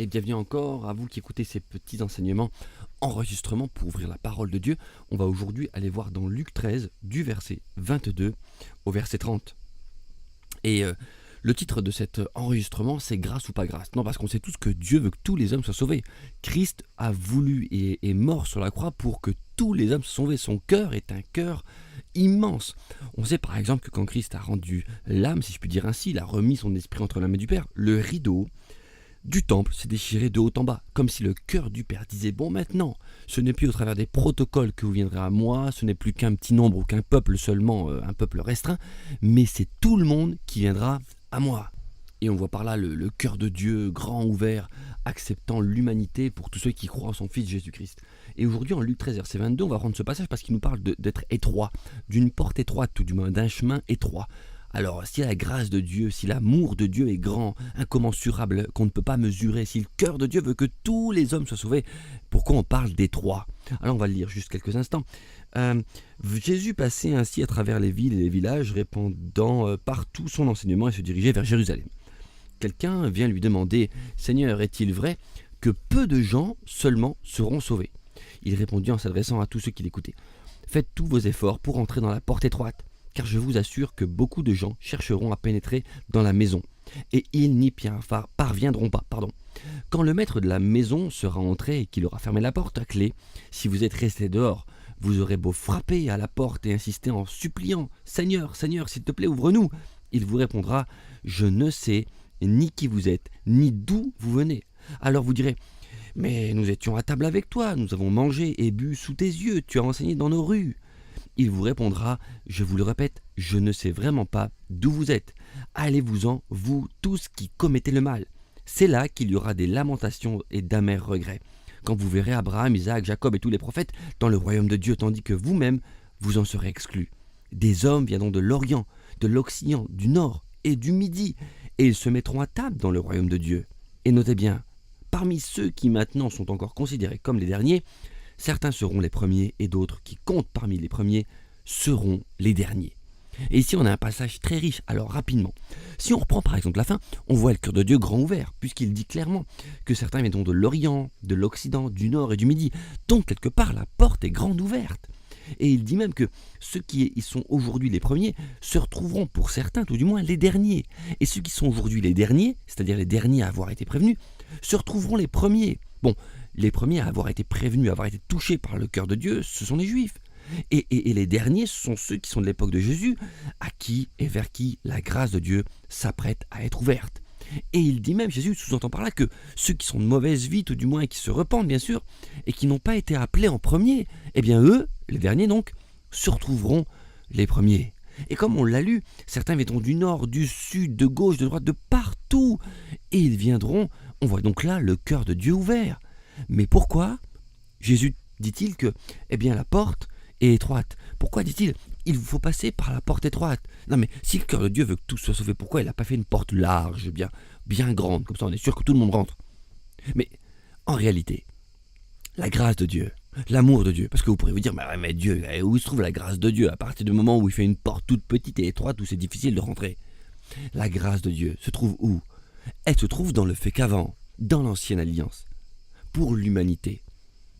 Et bienvenue encore à vous qui écoutez ces petits enseignements, enregistrements pour ouvrir la parole de Dieu. On va aujourd'hui aller voir dans Luc 13, du verset 22 au verset 30. Et le titre de cet enregistrement, c'est « Grâce ou pas grâce ?» Non, parce qu'on sait tous que Dieu veut que tous les hommes soient sauvés. Christ a voulu et est mort sur la croix pour que tous les hommes soient sauvés. Son cœur est un cœur immense. On sait par exemple que quand Christ a rendu l'âme, si je puis dire ainsi, il a remis son esprit entre la main du Père, le rideau du temple s'est déchiré de haut en bas, comme si le cœur du Père disait « Bon, maintenant, ce n'est plus au travers des protocoles que vous viendrez à moi, ce n'est plus qu'un petit nombre ou qu'un peuple seulement, un peuple restreint, mais c'est tout le monde qui viendra à moi. » Et on voit par là le cœur de Dieu grand ouvert, acceptant l'humanité pour tous ceux qui croient en son Fils Jésus-Christ. Et aujourd'hui, en Luc 13, verset 22, on va prendre ce passage parce qu'il nous parle d'être étroit, d'une porte étroite, tout du moins d'un chemin étroit. Alors, si la grâce de Dieu, si l'amour de Dieu est grand, incommensurable, qu'on ne peut pas mesurer, si le cœur de Dieu veut que tous les hommes soient sauvés, pourquoi on parle d'étroit? Alors, on va le lire juste quelques instants. Jésus passait ainsi à travers les villes et les villages, répandant partout son enseignement et se dirigeait vers Jérusalem. Quelqu'un vient lui demander « Seigneur, est-il vrai que peu de gens seulement seront sauvés ?» Il répondit en s'adressant à tous ceux qui l'écoutaient « Faites tous vos efforts pour entrer dans la porte étroite. Car je vous assure que beaucoup de gens chercheront à pénétrer dans la maison, et ils n'y parviendront pas. Quand le maître de la maison sera entré et qu'il aura fermé la porte à clé, si vous êtes resté dehors, vous aurez beau frapper à la porte et insister en suppliant « Seigneur, Seigneur, s'il te plaît, ouvre-nous !» Il vous répondra « Je ne sais ni qui vous êtes, ni d'où vous venez. » Alors vous direz « Mais nous étions à table avec toi, nous avons mangé et bu sous tes yeux, tu as enseigné dans nos rues. » Il vous répondra, je vous le répète, je ne sais vraiment pas d'où vous êtes. Allez-vous-en, vous tous qui commettez le mal. C'est là qu'il y aura des lamentations et d'amers regrets, quand vous verrez Abraham, Isaac, Jacob et tous les prophètes dans le royaume de Dieu, tandis que vous-même, vous en serez exclus. Des hommes viendront de l'Orient, de l'Occident, du Nord et du Midi, et ils se mettront à table dans le royaume de Dieu. Et notez bien, parmi ceux qui maintenant sont encore considérés comme les derniers, certains seront les premiers et d'autres qui comptent parmi les premiers seront les derniers. Et ici, on a un passage très riche. Alors, rapidement, si on reprend par exemple la fin, on voit le cœur de Dieu grand ouvert, puisqu'il dit clairement que certains viendront de l'Orient, de l'Occident, du Nord et du Midi. Donc, quelque part, la porte est grande ouverte. Et il dit même que ceux qui sont aujourd'hui les premiers se retrouveront pour certains, tout du moins, les derniers. Et ceux qui sont aujourd'hui les derniers, c'est-à-dire les derniers à avoir été prévenus, se retrouveront les premiers. Bon, les premiers à avoir été prévenus, à avoir été touchés par le cœur de Dieu, ce sont les Juifs. Et les derniers, ce sont ceux qui sont de l'époque de Jésus, à qui et vers qui la grâce de Dieu s'apprête à être ouverte. Et il dit même, Jésus sous-entend par là que ceux qui sont de mauvaise vie, tout du moins, et qui se repentent bien sûr, et qui n'ont pas été appelés en premier, eh bien eux, les derniers donc, se retrouveront les premiers. Et comme on l'a lu, certains viendront du nord, du sud, de gauche, de droite, de partout, et ils viendront, on voit donc là le cœur de Dieu ouvert. Mais pourquoi Jésus dit-il que la porte est étroite? Pourquoi dit-il il vous faut passer par la porte étroite? Non mais si le cœur de Dieu veut que tout soit sauvé, pourquoi il n'a pas fait une porte large, bien grande, comme ça on est sûr que tout le monde rentre? Mais en réalité, la grâce de Dieu, l'amour de Dieu, parce que vous pourrez vous dire mais Dieu, où se trouve la grâce de Dieu à partir du moment où il fait une porte toute petite et étroite où c'est difficile de rentrer? La grâce de Dieu se trouve où? Elle se trouve dans le fait qu'avant, dans l'ancienne alliance, pour l'humanité,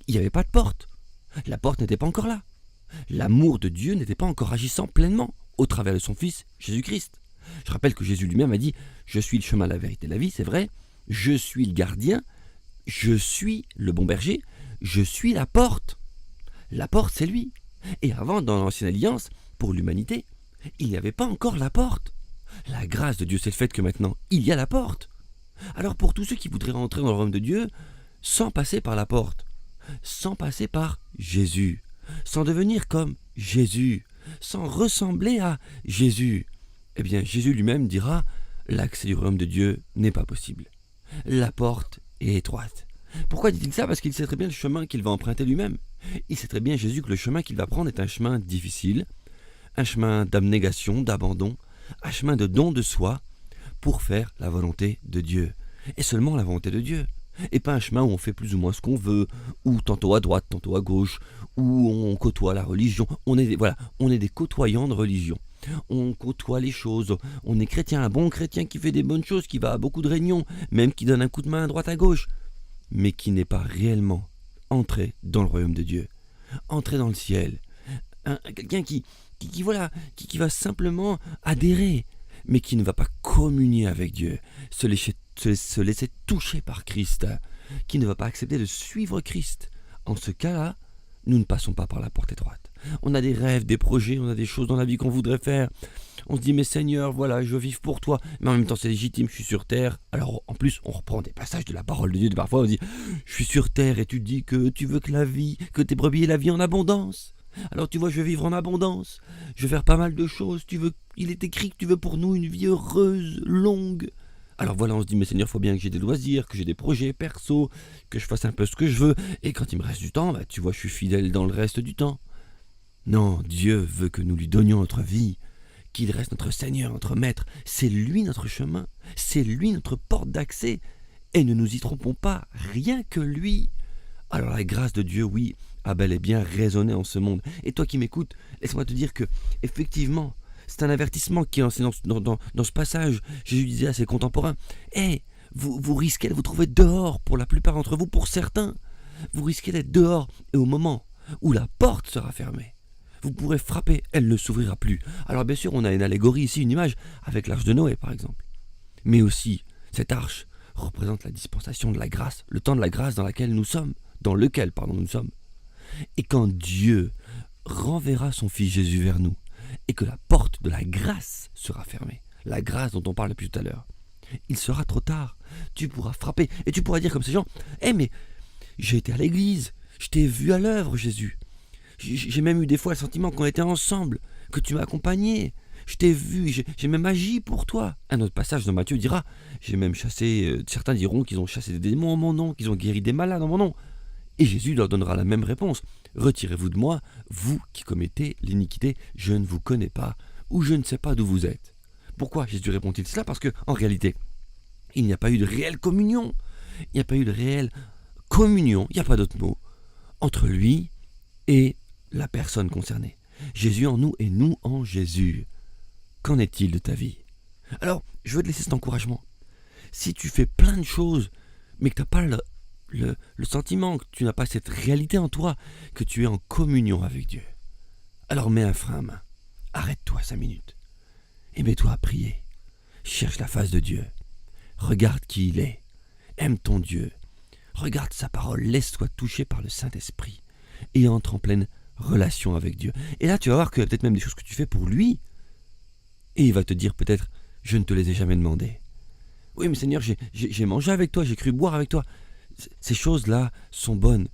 il n'y avait pas de porte. La porte n'était pas encore là. L'amour de Dieu n'était pas encore agissant pleinement au travers de son Fils Jésus-Christ. Je rappelle que Jésus lui-même a dit « Je suis le chemin, la vérité, la vie », c'est vrai. Je suis le gardien, je suis le bon berger, je suis la porte. La porte, c'est lui. Et avant, dans l'ancienne alliance, pour l'humanité, il n'y avait pas encore la porte. La grâce de Dieu, c'est le fait que maintenant, il y a la porte. Alors pour tous ceux qui voudraient rentrer dans le royaume de Dieu, sans passer par la porte, sans passer par Jésus, sans devenir comme Jésus, sans ressembler à Jésus, eh bien Jésus lui-même dira « L'accès du royaume de Dieu n'est pas possible. La porte est étroite. » Pourquoi dit-il ça? Parce qu'il sait très bien le chemin qu'il va emprunter lui-même. Il sait très bien Jésus que le chemin qu'il va prendre est un chemin difficile, un chemin d'abnégation, d'abandon, un chemin de don de soi pour faire la volonté de Dieu. Et seulement la volonté de Dieu. Et pas un chemin où on fait plus ou moins ce qu'on veut, ou tantôt à droite, tantôt à gauche, où on côtoie la religion. On est des côtoyants de religion. On côtoie les choses, on est chrétien, un bon chrétien qui fait des bonnes choses, qui va à beaucoup de réunions, même qui donne un coup de main à droite à gauche, mais qui n'est pas réellement entré dans le royaume de Dieu, entré dans le ciel. Quelqu'un qui va simplement adhérer, mais qui ne va pas communier avec Dieu, se laisser toucher par Christ, qui ne va pas accepter de suivre Christ. En ce cas-là, nous ne passons pas par la porte étroite. On a des rêves, des projets, on a des choses dans la vie qu'on voudrait faire. On se dit, mais Seigneur, voilà, je veux vivre pour toi. Mais en même temps, c'est légitime, je suis sur terre. Alors, en plus, on reprend des passages de la parole de Dieu. Parfois, on dit, je suis sur terre et tu dis que tu veux que tes brebis aient la vie en abondance. Alors, tu vois, je veux vivre en abondance. Je vais faire pas mal de choses. Il est écrit que tu veux pour nous une vie heureuse, longue. Alors voilà, on se dit, mais Seigneur, il faut bien que j'ai des loisirs, que j'ai des projets perso, que je fasse un peu ce que je veux. Et quand il me reste du temps, tu vois, je suis fidèle dans le reste du temps. Non, Dieu veut que nous lui donnions notre vie, qu'il reste notre Seigneur, notre Maître. C'est lui notre chemin, c'est lui notre porte d'accès. Et ne nous y trompons pas, rien que lui. Alors la grâce de Dieu, oui, a bel et bien résonné en ce monde. Et toi qui m'écoutes, laisse-moi te dire que, effectivement, c'est un avertissement qui est enseigné dans ce passage. Jésus disait à ses contemporains, vous risquez de vous trouver dehors pour la plupart d'entre vous, pour certains. Vous risquez d'être dehors et au moment où la porte sera fermée, vous pourrez frapper, elle ne s'ouvrira plus. Alors bien sûr, on a une allégorie ici, une image, avec l'arche de Noé par exemple. Mais aussi, cette arche représente la dispensation de la grâce, le temps de la grâce dans lequel nous sommes. Et quand Dieu renverra son Fils Jésus vers nous, et que la porte de la grâce sera fermée, la grâce dont on parle depuis tout à l'heure, il sera trop tard. Tu pourras frapper, et tu pourras dire comme ces gens, mais j'ai été à l'église, je t'ai vu à l'œuvre Jésus. J'ai même eu des fois le sentiment qu'on était ensemble, que tu m'as accompagné. Je t'ai vu, j'ai même agi pour toi. Un autre passage dans Matthieu dira, j'ai même chassé, certains diront qu'ils ont chassé des démons en mon nom, qu'ils ont guéri des malades en mon nom. Et Jésus leur donnera la même réponse. Retirez-vous de moi, vous qui commettez l'iniquité, je ne vous connais pas, ou je ne sais pas d'où vous êtes. Pourquoi Jésus répond-il cela? Parce que, en réalité, il n'y a pas eu de réelle communion. Il n'y a pas eu de réelle communion, il n'y a pas d'autre mot, entre lui et la personne concernée. Jésus en nous et nous en Jésus. Qu'en est-il de ta vie? Alors, je veux te laisser cet encouragement. Si tu fais plein de choses, mais que tu n'as pas le sentiment, que tu n'as pas cette réalité en toi, que tu es en communion avec Dieu, alors mets un frein à main. Arrête-toi 5 minutes. Et mets-toi à prier. Cherche la face de Dieu. Regarde qui il est. Aime ton Dieu. Regarde sa parole. Laisse-toi toucher par le Saint-Esprit. Et entre en pleine relation avec Dieu. Et là, tu vas voir qu'il y a peut-être même des choses que tu fais pour lui. Et il va te dire peut-être, je ne te les ai jamais demandées. Oui, mais Seigneur, j'ai mangé avec toi, j'ai cru boire avec toi. Ces choses-là sont bonnes.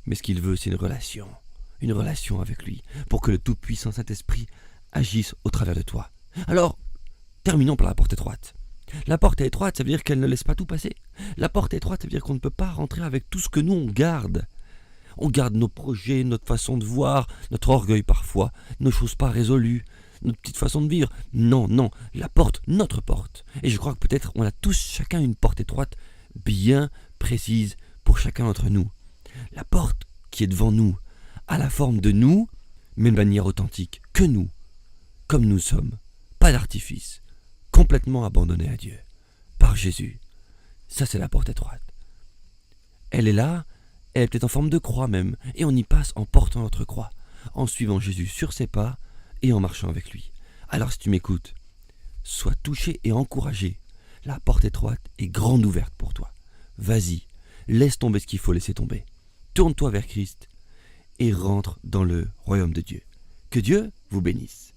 Mais ce qu'il veut, c'est une relation avec lui, pour que le Tout-Puissant Saint-Esprit agisse au travers de toi. Alors, terminons par la porte étroite. La porte est étroite, ça veut dire qu'elle ne laisse pas tout passer. La porte étroite, ça veut dire qu'on ne peut pas rentrer avec tout ce que nous on garde. On garde nos projets, notre façon de voir, notre orgueil parfois, nos choses pas résolues, notre petite façon de vivre. Non, la porte, notre porte. Et je crois que peut-être on a tous chacun une porte étroite bien précise pour chacun d'entre nous. La porte qui est devant nous a la forme de nous, mais de manière authentique, que nous, comme nous sommes, pas d'artifice, complètement abandonnés à Dieu, par Jésus. Ça, c'est la porte étroite. Elle est là, elle est peut-être en forme de croix même, et on y passe en portant notre croix, en suivant Jésus sur ses pas et en marchant avec lui. Alors si tu m'écoutes, sois touché et encouragé. La porte étroite est grande ouverte pour toi. Vas-y, laisse tomber ce qu'il faut laisser tomber. Tourne-toi vers Christ et rentre dans le royaume de Dieu. Que Dieu vous bénisse.